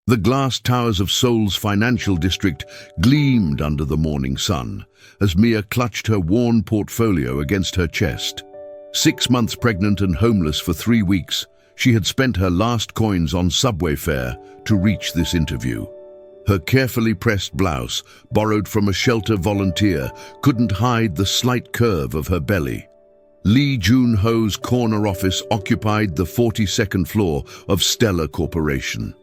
The glass towers of Seoul's financial district gleamed under the morning sun as Mia clutched her worn portfolio against her chest. 6 months pregnant and homeless for 3 weeks, she had spent her last coins on subway fare to reach this interview. Her carefully pressed blouse, borrowed from a shelter volunteer, couldn't hide the slight curve of her belly. Lee Jun-ho's corner office occupied the 42nd floor of Stellar Corporation.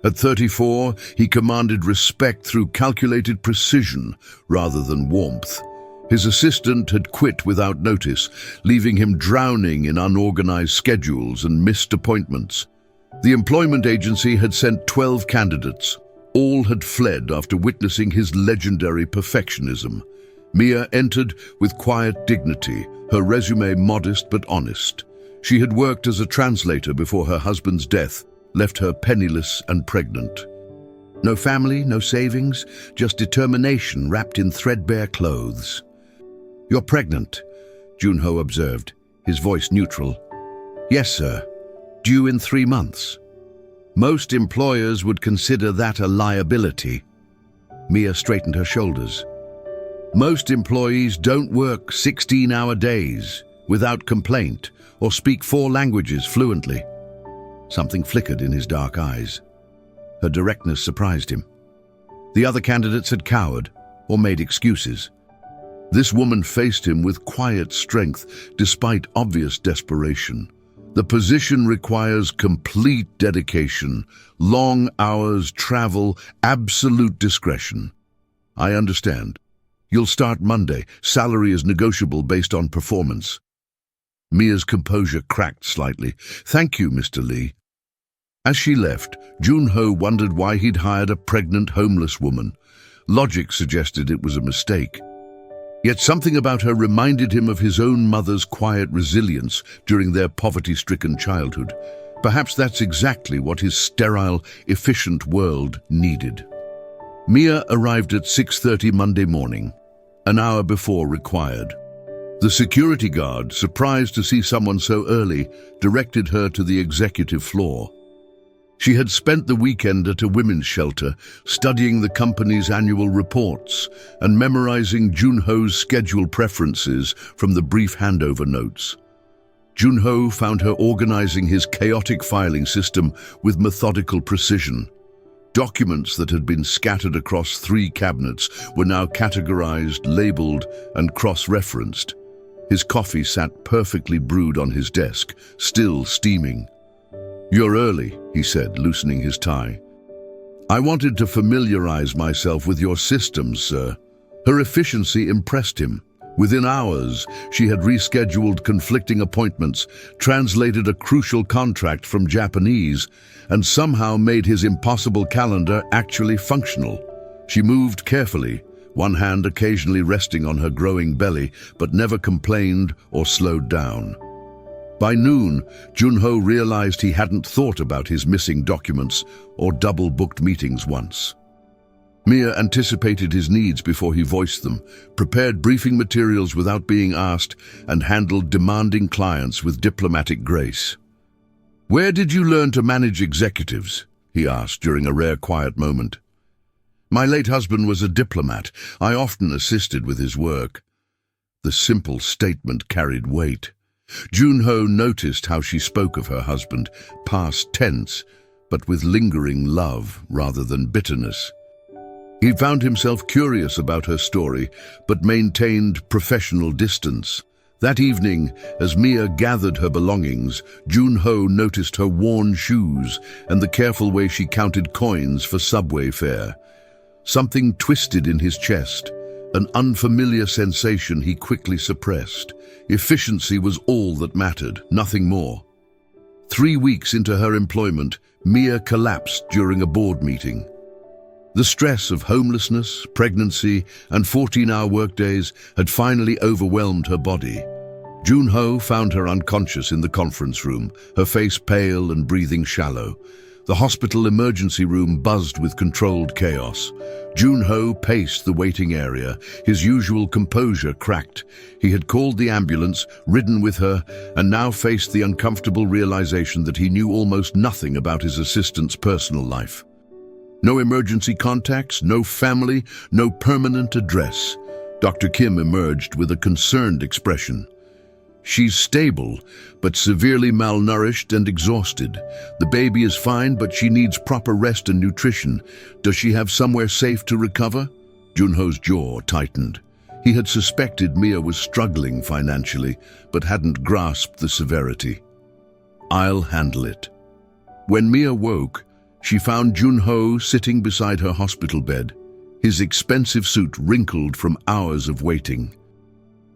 At 34, he commanded respect through calculated precision rather than warmth. His assistant had quit without notice, leaving him drowning in unorganized schedules and missed appointments. The employment agency had sent 12 candidates. All had fled after witnessing his legendary perfectionism. Mia entered with quiet dignity, her resume modest but honest. She had worked as a translator before her husband's death left her penniless and pregnant. No family, no savings, just determination wrapped in threadbare clothes. "You're pregnant," Jun-ho observed, his voice neutral. "Yes, sir. Due in 3 months. Most employers would consider that a liability." Mia straightened her shoulders. "Most employees don't work 16-hour days without complaint or speak 4 languages fluently." Something flickered in his dark eyes. Her directness surprised him. The other candidates had cowered or made excuses. This woman faced him with quiet strength despite obvious desperation. The position requires complete dedication, long hours, travel, absolute discretion. "I understand. You'll start Monday. Salary is negotiable based on performance." Mia's composure cracked slightly. "Thank you, Mr. Lee." As she left, Jun-ho wondered why he'd hired a pregnant homeless woman. Logic suggested it was a mistake. Yet something about her reminded him of his own mother's quiet resilience during their poverty-stricken childhood. Perhaps that's exactly what his sterile, efficient world needed. Mia arrived at 6:30 Monday morning, an hour before required. The security guard, surprised to see someone so early, directed her to the executive floor. She had spent the weekend at a women's shelter, studying the company's annual reports and memorizing Jun-ho's schedule preferences from the brief handover notes. Jun-ho found her organizing his chaotic filing system with methodical precision. Documents that had been scattered across 3 cabinets were now categorized, labeled, and cross-referenced. His coffee sat perfectly brewed on his desk, still steaming. "You're early," he said, loosening his tie. "I wanted to familiarize myself with your systems, sir." Her efficiency impressed him. Within hours, she had rescheduled conflicting appointments, translated a crucial contract from Japanese, and somehow made his impossible calendar actually functional. She moved carefully, one hand occasionally resting on her growing belly, but never complained or slowed down. By noon, Jun-ho realized he hadn't thought about his missing documents or double-booked meetings once. Mia anticipated his needs before he voiced them, prepared briefing materials without being asked, and handled demanding clients with diplomatic grace. "Where did you learn to manage executives?" he asked during a rare quiet moment. "My late husband was a diplomat. I often assisted with his work." The simple statement carried weight. Jun-ho noticed how she spoke of her husband, past tense, but with lingering love rather than bitterness. He found himself curious about her story, but maintained professional distance. That evening, as Mia gathered her belongings, Jun-ho noticed her worn shoes and the careful way she counted coins for subway fare. Something twisted in his chest, an unfamiliar sensation he quickly suppressed. Efficiency was all that mattered, nothing more. 3 weeks into her employment, Mia collapsed during a board meeting. The stress of homelessness, pregnancy, and 14-hour workdays had finally overwhelmed her body. Jun-ho found her unconscious in the conference room, her face pale and breathing shallow. The hospital emergency room buzzed with controlled chaos. Jun-ho paced the waiting area, his usual composure cracked. He had called the ambulance, ridden with her, and now faced the uncomfortable realization that he knew almost nothing about his assistant's personal life. No emergency contacts, no family, no permanent address. Dr. Kim emerged with a concerned expression. She's stable, but severely malnourished and exhausted. The baby is fine, but she needs proper rest and nutrition. Does she have somewhere safe to recover? Junho's jaw tightened. He had suspected Mia was struggling financially, but hadn't grasped the severity. I'll handle it. When Mia woke, she found Junho sitting beside her hospital bed, his expensive suit wrinkled from hours of waiting.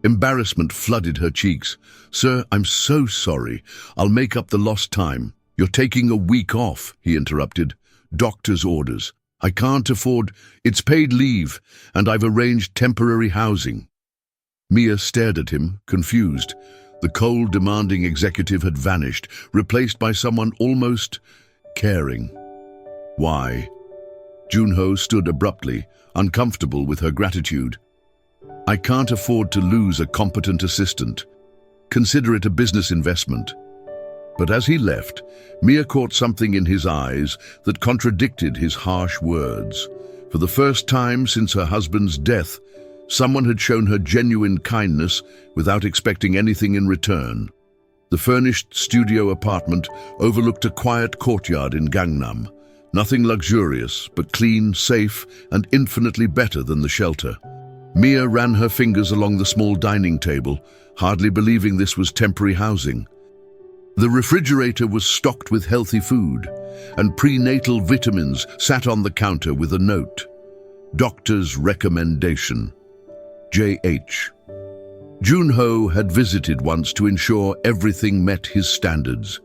Embarrassment flooded her cheeks. "Sir, I'm so sorry. I'll make up the lost time." "You're taking a week off," he interrupted. "Doctor's orders. I can't afford. It's paid leave, and I've arranged temporary housing." Mia stared at him, confused. The cold, demanding executive had vanished, replaced by someone almost caring. "Why?" Junho stood abruptly, uncomfortable with her gratitude. "I can't afford to lose a competent assistant. Consider it a business investment." But as he left, Mia caught something in his eyes that contradicted his harsh words. For the first time since her husband's death, someone had shown her genuine kindness without expecting anything in return. The furnished studio apartment overlooked a quiet courtyard in Gangnam. Nothing luxurious, but clean, safe, and infinitely better than the shelter. Mia ran her fingers along the small dining table, hardly believing this was temporary housing. The refrigerator was stocked with healthy food, and prenatal vitamins sat on the counter with a note. Doctor's recommendation. J.H. Junho had visited once to ensure everything met his standards.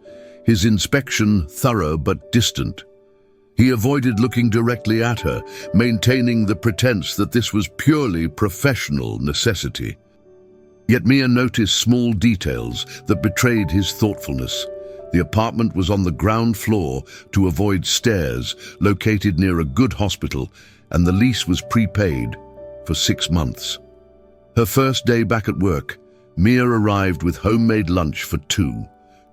His inspection thorough but distant. He avoided looking directly at her, maintaining the pretense that this was purely professional necessity. Yet Mia noticed small details that betrayed his thoughtfulness. The apartment was on the ground floor to avoid stairs, located near a good hospital, and the lease was prepaid for 6 months. Her first day back at work, Mia arrived with homemade lunch for 2.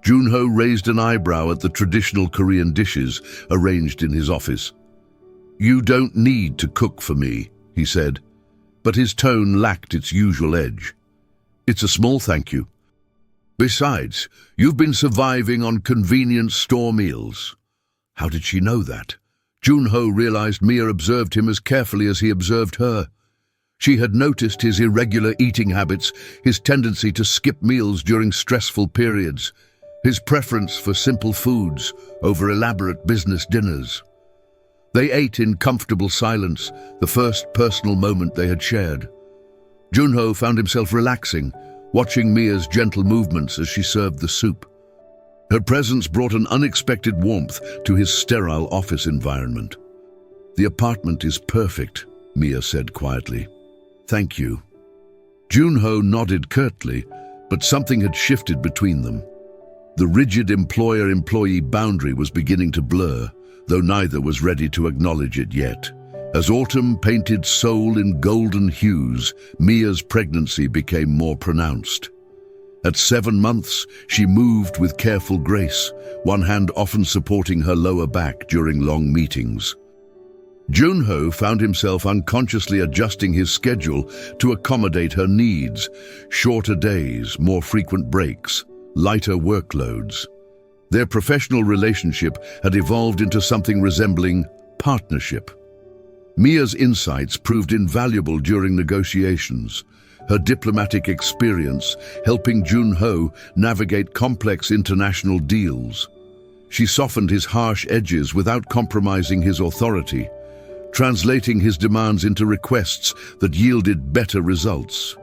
Junho raised an eyebrow at the traditional Korean dishes arranged in his office. "You don't need to cook for me," he said, but his tone lacked its usual edge. "It's a small thank you. Besides, you've been surviving on convenience store meals." How did she know that? Junho realized Mia observed him as carefully as he observed her. She had noticed his irregular eating habits, his tendency to skip meals during stressful periods, his preference for simple foods over elaborate business dinners. They ate in comfortable silence, the first personal moment they had shared. Junho found himself relaxing, watching Mia's gentle movements as she served the soup. Her presence brought an unexpected warmth to his sterile office environment. "The apartment is perfect," Mia said quietly. "Thank you." Junho nodded curtly, but something had shifted between them. The rigid employer-employee boundary was beginning to blur, though neither was ready to acknowledge it yet. As autumn painted Seoul in golden hues, Mia's pregnancy became more pronounced. At 7 months, she moved with careful grace, one hand often supporting her lower back during long meetings. Junho found himself unconsciously adjusting his schedule to accommodate her needs: shorter days, more frequent breaks, lighter workloads. Their professional relationship had evolved into something resembling partnership. Mia's insights proved invaluable during negotiations, her diplomatic experience helping Junho navigate complex international deals. She softened his harsh edges without compromising his authority, translating his demands into requests that yielded better results.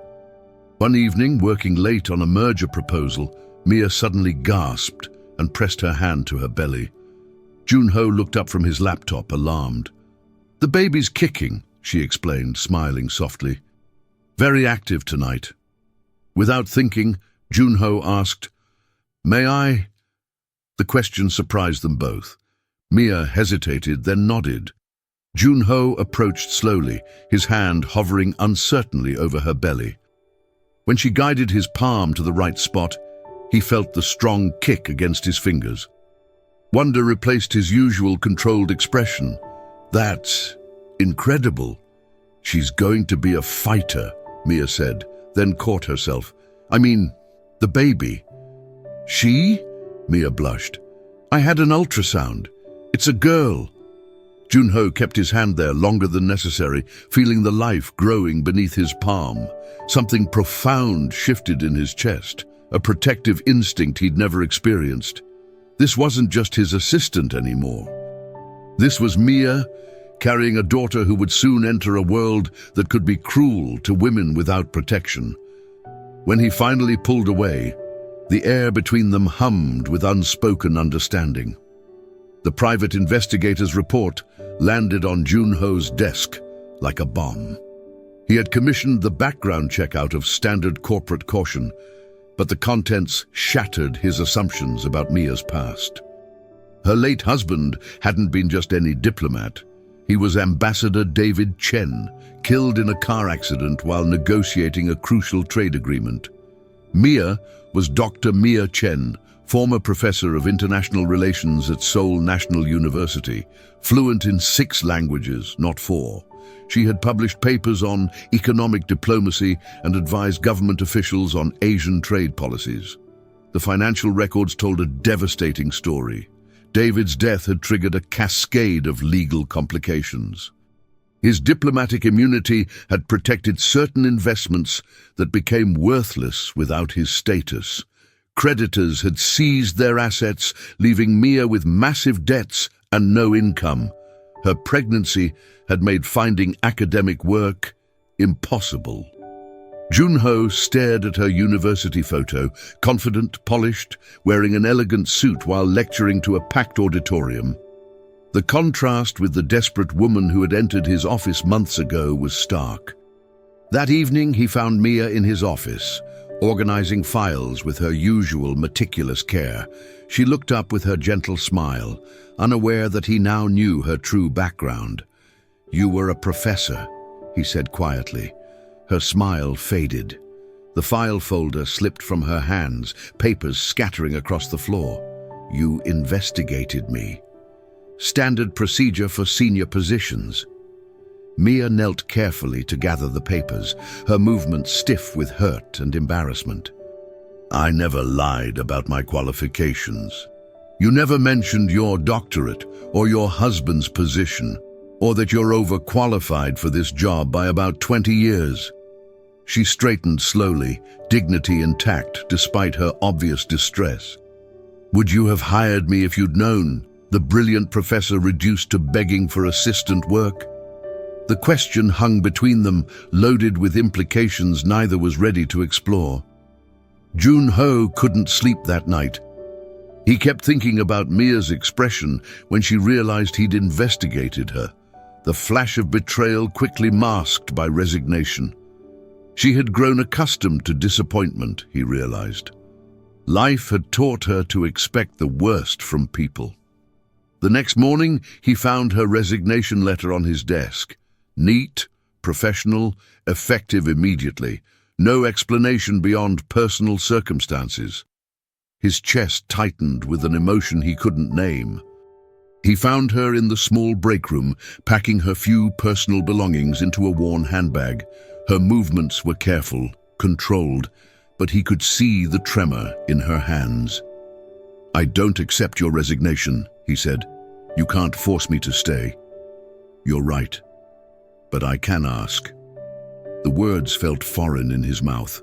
One evening, working late on a merger proposal, Mia suddenly gasped and pressed her hand to her belly. Junho looked up from his laptop, alarmed. "The baby's kicking," she explained, smiling softly. "Very active tonight." Without thinking, Junho asked, "May I?" The question surprised them both. Mia hesitated, then nodded. Junho approached slowly, his hand hovering uncertainly over her belly. When she guided his palm to the right spot, he felt the strong kick against his fingers. Wonder replaced his usual controlled expression. That's incredible. She's going to be a fighter, Mia said, then caught herself. I mean, the baby. She? Mia blushed. I had an ultrasound. It's a girl. Junho kept his hand there longer than necessary, feeling the life growing beneath his palm. Something profound shifted in his chest, a protective instinct he'd never experienced. This wasn't just his assistant anymore. This was Mia, carrying a daughter who would soon enter a world that could be cruel to women without protection. When he finally pulled away, the air between them hummed with unspoken understanding. The private investigator's report landed on Junho's desk like a bomb. He had commissioned the background check out of standard corporate caution, but the contents shattered his assumptions about Mia's past. Her late husband hadn't been just any diplomat. He was Ambassador David Chen, killed in a car accident while negotiating a crucial trade agreement. Mia was Dr. Mia Chen, former professor of international relations at Seoul National University, fluent in 6 languages, not 4. She had published papers on economic diplomacy and advised government officials on Asian trade policies. The financial records told a devastating story. David's death had triggered a cascade of legal complications. His diplomatic immunity had protected certain investments that became worthless without his status. Creditors had seized their assets, leaving Mia with massive debts and no income. Her pregnancy had made finding academic work impossible. Junho stared at her university photo, confident, polished, wearing an elegant suit while lecturing to a packed auditorium. The contrast with the desperate woman who had entered his office months ago was stark. That evening he found Mia in his office, organizing files with her usual meticulous care. She looked up with her gentle smile, unaware that he now knew her true background. "You were a professor," he said quietly. Her smile faded. The file folder slipped from her hands, papers scattering across the floor. "You investigated me." Standard procedure for senior positions. Mia knelt carefully to gather the papers, her movements stiff with hurt and embarrassment. "I never lied about my qualifications. You never mentioned your doctorate or your husband's position, or that you're overqualified for this job by about 20 years. She straightened slowly, dignity intact despite her obvious distress. "Would you have hired me if you'd known?" The brilliant professor reduced to begging for assistant work. The question hung between them, loaded with implications neither was ready to explore. Junho couldn't sleep that night. He kept thinking about Mia's expression when she realized he'd investigated her, the flash of betrayal quickly masked by resignation. She had grown accustomed to disappointment, he realized. Life had taught her to expect the worst from people. The next morning, he found her resignation letter on his desk. Neat, professional, effective immediately. No explanation beyond personal circumstances. His chest tightened with an emotion he couldn't name. He found her in the small break room, packing her few personal belongings into a worn handbag. Her movements were careful, controlled, but he could see the tremor in her hands. "I don't accept your resignation," he said. "You can't force me to stay." "You're right, but I can ask." The words felt foreign in his mouth.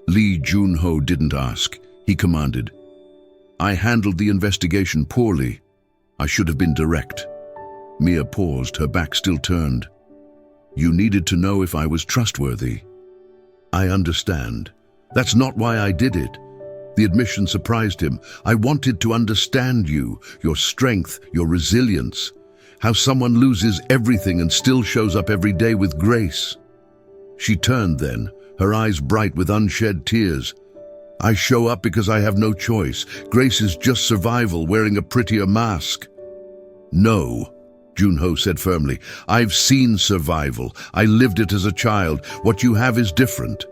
Lee Junho didn't ask. He commanded. "I handled the investigation poorly. I should have been direct." Mia paused, her back still turned. "You needed to know if I was trustworthy." "I understand. That's not why I did it." The admission surprised him. "I wanted to understand you, your strength, your resilience. How someone loses everything and still shows up every day with grace." She turned then, her eyes bright with unshed tears. "I show up because I have no choice. Grace is just survival wearing a prettier mask." "No," Junho said firmly. "I've seen survival. I lived it as a child. What you have is different.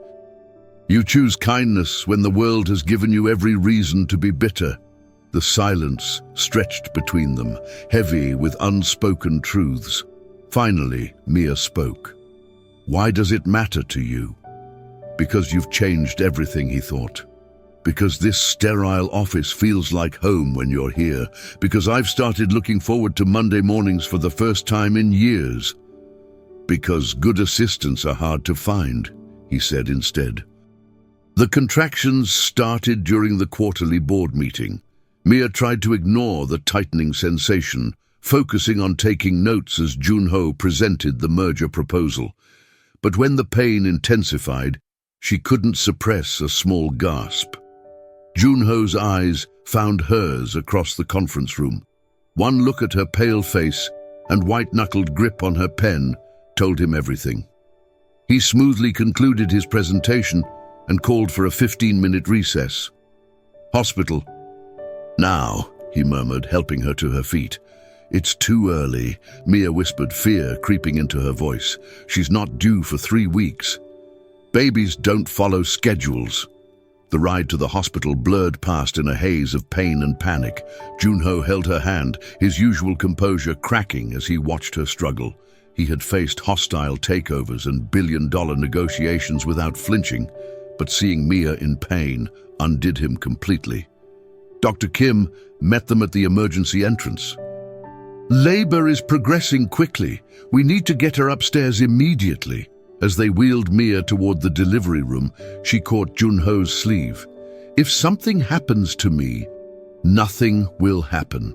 You choose kindness when the world has given you every reason to be bitter." The silence stretched between them, heavy with unspoken truths. Finally, Mia spoke. "Why does it matter to you?" "Because you've changed everything," he thought. "Because this sterile office feels like home when you're here. Because I've started looking forward to Monday mornings for the first time in years. Because good assistants are hard to find," he said instead. The contractions started during the quarterly board meeting. Mia tried to ignore the tightening sensation, focusing on taking notes as Junho presented the merger proposal. But when the pain intensified, she couldn't suppress a small gasp. Junho's eyes found hers across the conference room. One look at her pale face and white-knuckled grip on her pen told him everything. He smoothly concluded his presentation and called for a 15-minute recess. "Hospital. Now," he murmured, helping her to her feet. "It's too early," Mia whispered, fear creeping into her voice. "She's not due for 3 weeks. Babies don't follow schedules." The ride to the hospital blurred past in a haze of pain and panic. Junho held her hand, his usual composure cracking as he watched her struggle. He had faced hostile takeovers and billion-dollar negotiations without flinching, but seeing Mia in pain undid him completely. Dr. Kim met them at the emergency entrance. "Labor is progressing quickly. We need to get her upstairs immediately." As they wheeled Mia toward the delivery room, she caught Junho's sleeve. "If something happens to me, nothing will happen.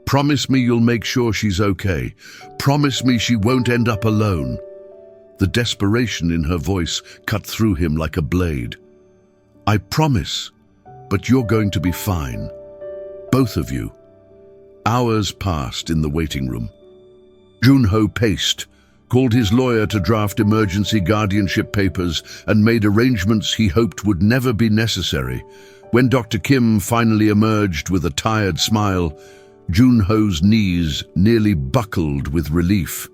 Promise me you'll make sure she's okay. Promise me she won't end up alone." The desperation in her voice cut through him like a blade. "I promise, but you're going to be fine. Both of you." Hours passed in the waiting room. Junho paced, called his lawyer to draft emergency guardianship papers, and made arrangements he hoped would never be necessary. When Dr. Kim finally emerged with a tired smile, Junho's knees nearly buckled with relief.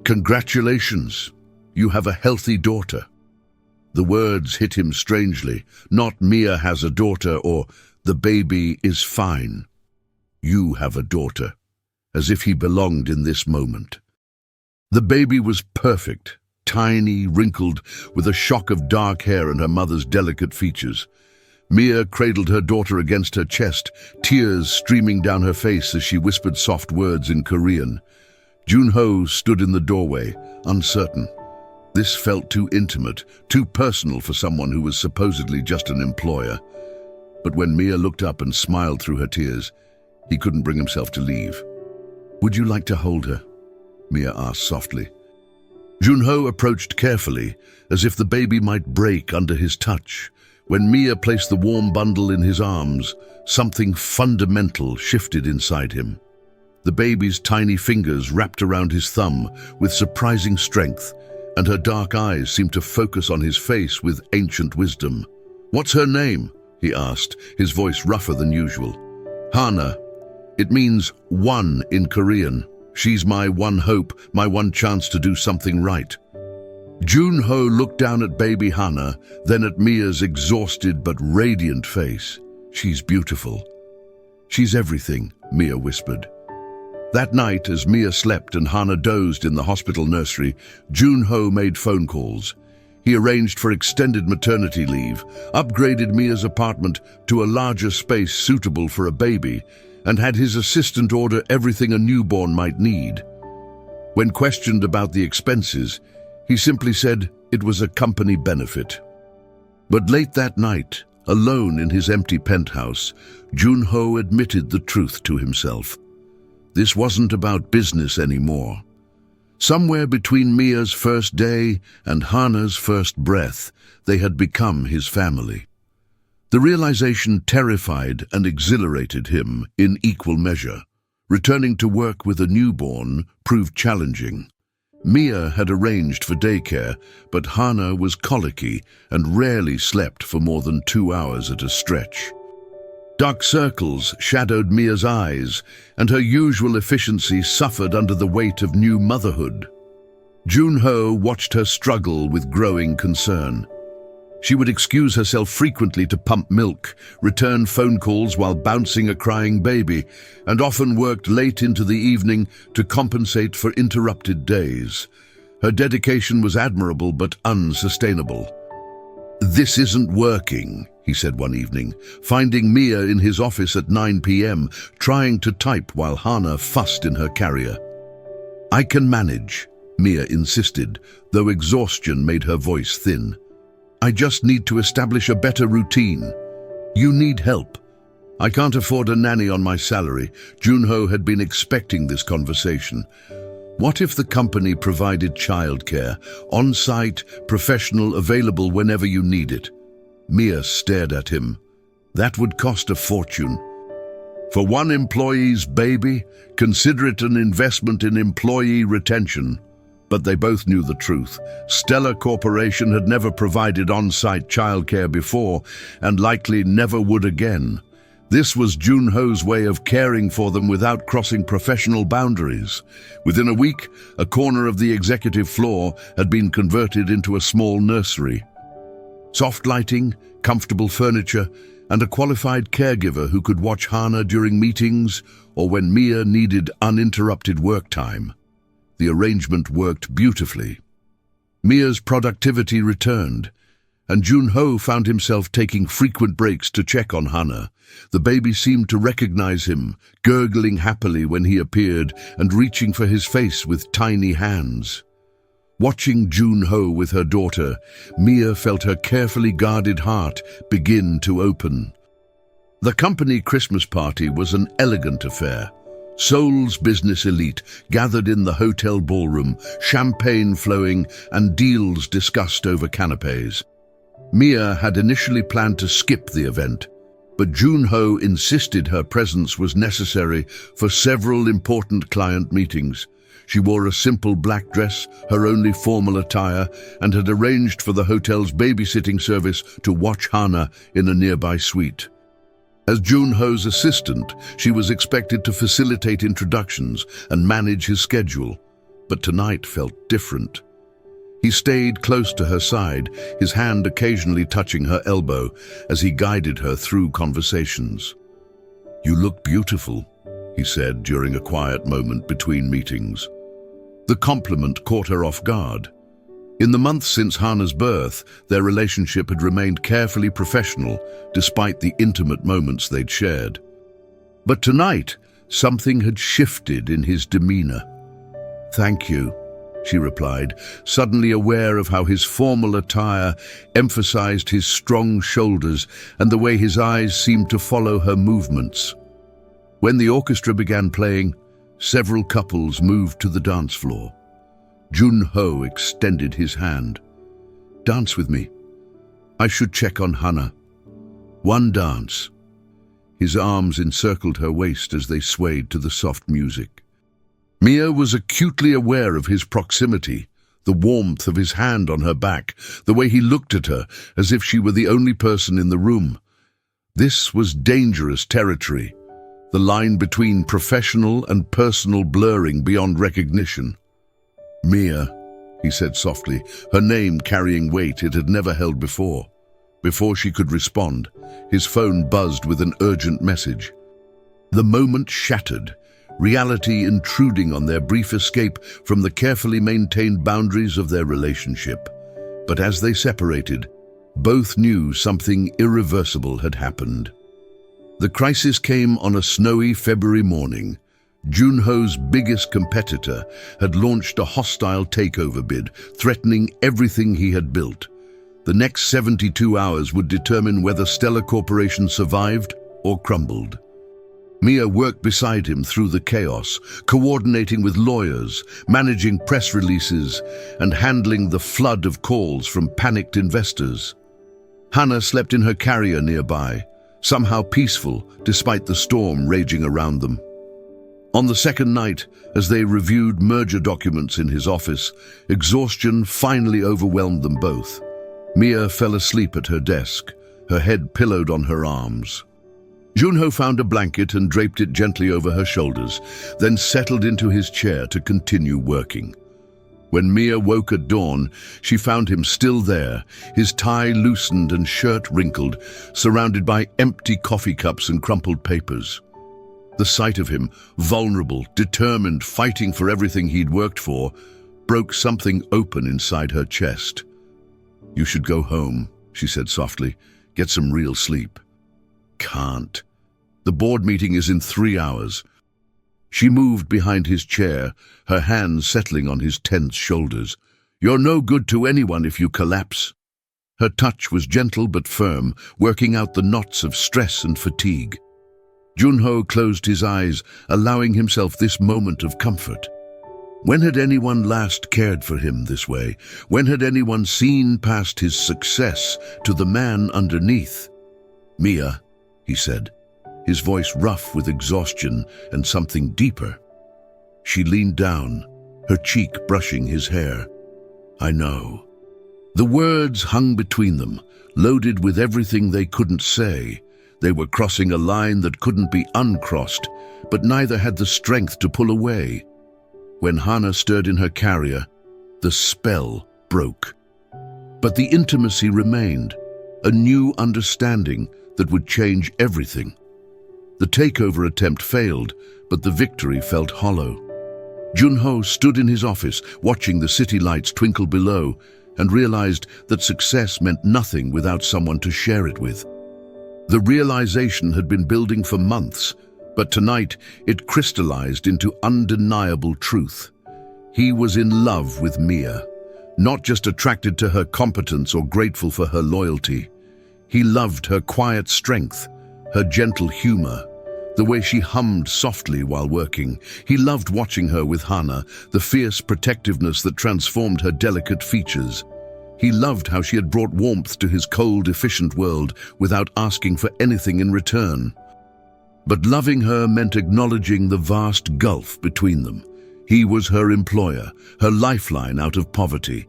"Congratulations, you have a healthy daughter." The words hit him strangely. Not "Mia has a daughter" or "the baby is fine." "You have a daughter," as if he belonged in this moment. The baby was perfect, tiny, wrinkled, with a shock of dark hair and her mother's delicate features. Mia cradled her daughter against her chest, tears streaming down her face as she whispered soft words in Korean. Junho stood in the doorway, uncertain. This felt too intimate, too personal for someone who was supposedly just an employer. But when Mia looked up and smiled through her tears, he couldn't bring himself to leave. "Would you like to hold her?" Mia asked softly. Junho approached carefully, as if the baby might break under his touch. When Mia placed the warm bundle in his arms, something fundamental shifted inside him. The baby's tiny fingers wrapped around his thumb with surprising strength, and her dark eyes seemed to focus on his face with ancient wisdom. "What's her name?" he asked, his voice rougher than usual. "Hana. It means one in Korean. She's my one hope, my one chance to do something right." Junho looked down at baby Hana, then at Mia's exhausted but radiant face. "She's beautiful." "She's everything," Mia whispered. That night, as Mia slept and Hana dozed in the hospital nursery, Junho made phone calls. He arranged for extended maternity leave, upgraded Mia's apartment to a larger space suitable for a baby, and had his assistant order everything a newborn might need. When questioned about the expenses, he simply said it was a company benefit. But late that night, alone in his empty penthouse, Junho admitted the truth to himself. This wasn't about business anymore. Somewhere between Mia's first day and Hana's first breath, they had become his family. The realization terrified and exhilarated him in equal measure. Returning to work with a newborn proved challenging. Mia had arranged for daycare, but Hana was colicky and rarely slept for more than 2 hours at a stretch. Dark circles shadowed Mia's eyes, and her usual efficiency suffered under the weight of new motherhood. Junho watched her struggle with growing concern. She would excuse herself frequently to pump milk, return phone calls while bouncing a crying baby, and often worked late into the evening to compensate for interrupted days. Her dedication was admirable but unsustainable. "This isn't working," he said one evening, finding Mia in his office at 9 p.m., trying to type while Hana fussed in her carrier. "I can manage," Mia insisted, though exhaustion made her voice thin. "I just need to establish a better routine. You need help." "I can't afford a nanny on my salary." Junho had been expecting this conversation. What if the company provided childcare, on-site, professional, available whenever you need it? Mia stared at him. That would cost a fortune. For one employee's baby, consider it an investment in employee retention. But they both knew the truth. Stellar Corporation had never provided on-site childcare before, and likely never would again. This was Junho's way of caring for them without crossing professional boundaries. Within a week, a corner of the executive floor had been converted into a small nursery. Soft lighting, comfortable furniture, and a qualified caregiver who could watch Hana during meetings or when Mia needed uninterrupted work time. The arrangement worked beautifully. Mia's productivity returned, and Junho found himself taking frequent breaks to check on Hana. The baby seemed to recognize him, gurgling happily when he appeared and reaching for his face with tiny hands. Watching Junho with her daughter, Mia felt her carefully guarded heart begin to open. The company Christmas party was an elegant affair. Seoul's business elite gathered in the hotel ballroom, champagne flowing and deals discussed over canapes. Mia had initially planned to skip the event, but Junho insisted her presence was necessary for several important client meetings. She wore a simple black dress, her only formal attire, and had arranged for the hotel's babysitting service to watch Hana in a nearby suite. As Junho's assistant, she was expected to facilitate introductions and manage his schedule, but tonight felt different. He stayed close to her side, his hand occasionally touching her elbow as he guided her through conversations. "You look beautiful," he said during a quiet moment between meetings. The compliment caught her off guard. In the months since Hana's birth, their relationship had remained carefully professional, despite the intimate moments they'd shared. But tonight, something had shifted in his demeanor. "Thank you," she replied, suddenly aware of how his formal attire emphasized his strong shoulders and the way his eyes seemed to follow her movements. When the orchestra began playing, several couples moved to the dance floor. Junho extended his hand. "Dance with me. I should check on Hana. One dance." His arms encircled her waist as they swayed to the soft music. Mia was acutely aware of his proximity, the warmth of his hand on her back, the way he looked at her as if she were the only person in the room. This was dangerous territory, the line between professional and personal blurring beyond recognition. "Mia," he said softly, her name carrying weight it had never held before. Before she could respond, his phone buzzed with an urgent message. The moment shattered, reality intruding on their brief escape from the carefully maintained boundaries of their relationship. But as they separated, both knew something irreversible had happened. The crisis came on a snowy February morning. Junho's biggest competitor had launched a hostile takeover bid, threatening everything he had built. The next 72 hours would determine whether Stellar Corporation survived or crumbled. Mia worked beside him through the chaos, coordinating with lawyers, managing press releases, and handling the flood of calls from panicked investors. Hana slept in her carrier nearby, somehow peaceful despite the storm raging around them. On the second night, as they reviewed merger documents in his office, exhaustion finally overwhelmed them both. Mia fell asleep at her desk, her head pillowed on her arms. Junho found a blanket and draped it gently over her shoulders, then settled into his chair to continue working. When Mia woke at dawn, she found him still there, his tie loosened and shirt wrinkled, surrounded by empty coffee cups and crumpled papers. The sight of him, vulnerable, determined, fighting for everything he'd worked for, broke something open inside her chest. "You should go home," she said softly. "Get some real sleep." "Can't. The board meeting is in 3 hours." She moved behind his chair, her hands settling on his tense shoulders. "You're no good to anyone if you collapse." Her touch was gentle but firm, working out the knots of stress and fatigue. Junho closed his eyes, allowing himself this moment of comfort. When had anyone last cared for him this way? When had anyone seen past his success to the man underneath? "Mia," he said, his voice rough with exhaustion and something deeper. She leaned down, her cheek brushing his hair. "I know." The words hung between them, loaded with everything they couldn't say. They were crossing a line that couldn't be uncrossed, but neither had the strength to pull away. When Hana stirred in her carrier, the spell broke. But the intimacy remained, a new understanding that would change everything. The takeover attempt failed, but the victory felt hollow. Junho stood in his office, watching the city lights twinkle below, and realized that success meant nothing without someone to share it with. The realization had been building for months, but tonight it crystallized into undeniable truth. He was in love with Mia, not just attracted to her competence or grateful for her loyalty. He loved her quiet strength, her gentle humor, the way she hummed softly while working. He loved watching her with Hana, the fierce protectiveness that transformed her delicate features. He loved how she had brought warmth to his cold, efficient world without asking for anything in return. But loving her meant acknowledging the vast gulf between them. He was her employer, her lifeline out of poverty.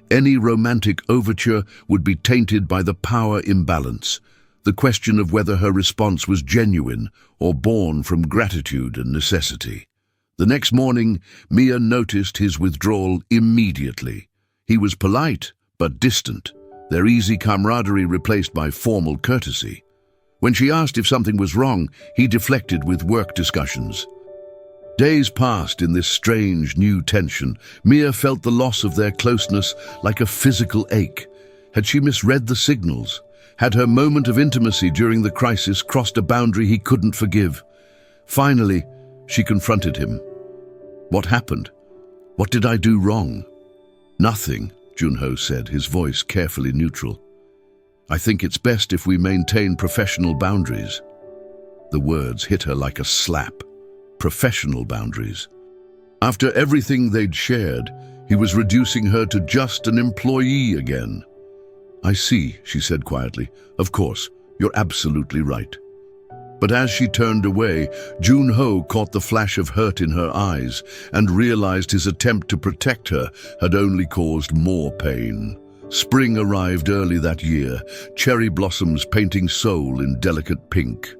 Any romantic overture would be tainted by the power imbalance, the question of whether her response was genuine or born from gratitude and necessity. The next morning, Mia noticed his withdrawal immediately. He was polite, but distant, their easy camaraderie replaced by formal courtesy. When she asked if something was wrong, he deflected with work discussions. Days passed in this strange new tension. Mia felt the loss of their closeness like a physical ache. Had she misread the signals? Had her moment of intimacy during the crisis crossed a boundary he couldn't forgive? Finally, she confronted him. "What happened? What did I do wrong?" "Nothing," Junho said, his voice carefully neutral. "I think it's best if we maintain professional boundaries." The words hit her like a slap. Professional boundaries. After everything they'd shared, he was reducing her to just an employee again. "I see," she said quietly. "Of course, you're absolutely right." But as she turned away, Junho caught the flash of hurt in her eyes and realized his attempt to protect her had only caused more pain. Spring arrived early that year, cherry blossoms painting Seoul in delicate pink.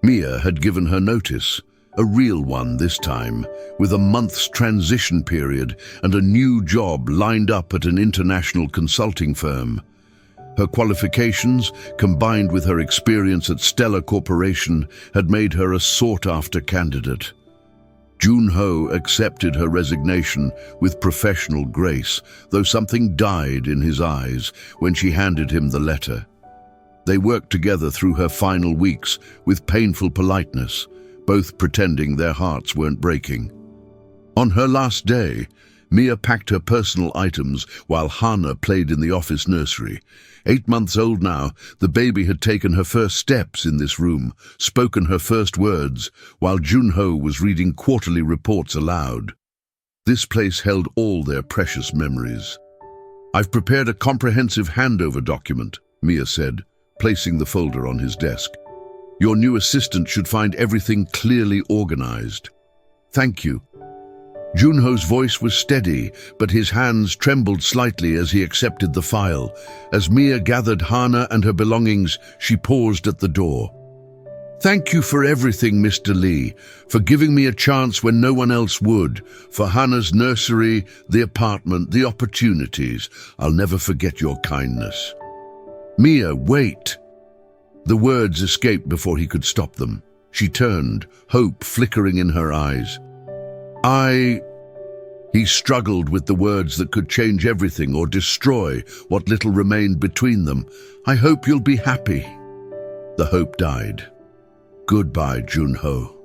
Mia had given her notice, a real one this time, with a month's transition period and a new job lined up at an international consulting firm. Her qualifications, combined with her experience at Stellar Corporation, had made her a sought-after candidate. Junho accepted her resignation with professional grace, though something died in his eyes when she handed him the letter. They worked together through her final weeks with painful politeness, both pretending their hearts weren't breaking. On her last day, Mia packed her personal items while Hana played in the office nursery. 8 months old now, the baby had taken her first steps in this room, spoken her first words, while Junho was reading quarterly reports aloud. This place held all their precious memories. "I've prepared a comprehensive handover document," Mia said, placing the folder on his desk. "Your new assistant should find everything clearly organized." "Thank you." Junho's voice was steady, but his hands trembled slightly as he accepted the file. As Mia gathered Hana and her belongings, she paused at the door. Thank you for everything, Mr. Lee, for giving me a chance when no one else would, for Hannah's nursery, the apartment, the opportunities. I'll never forget your kindness. Mia, wait. The words escaped before he could stop them. She turned, hope flickering in her eyes. He struggled with the words that could change everything or destroy what little remained between them. I hope you'll be happy. The hope died. Goodbye, Junho.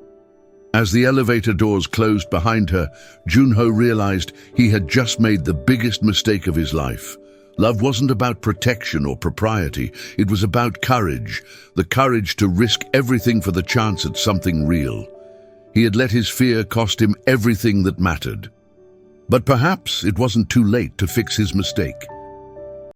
As the elevator doors closed behind her, Junho realized he had just made the biggest mistake of his life. Love wasn't about protection or propriety. It was about courage, the courage to risk everything for the chance at something real. He had let his fear cost him everything that mattered. But perhaps it wasn't too late to fix his mistake.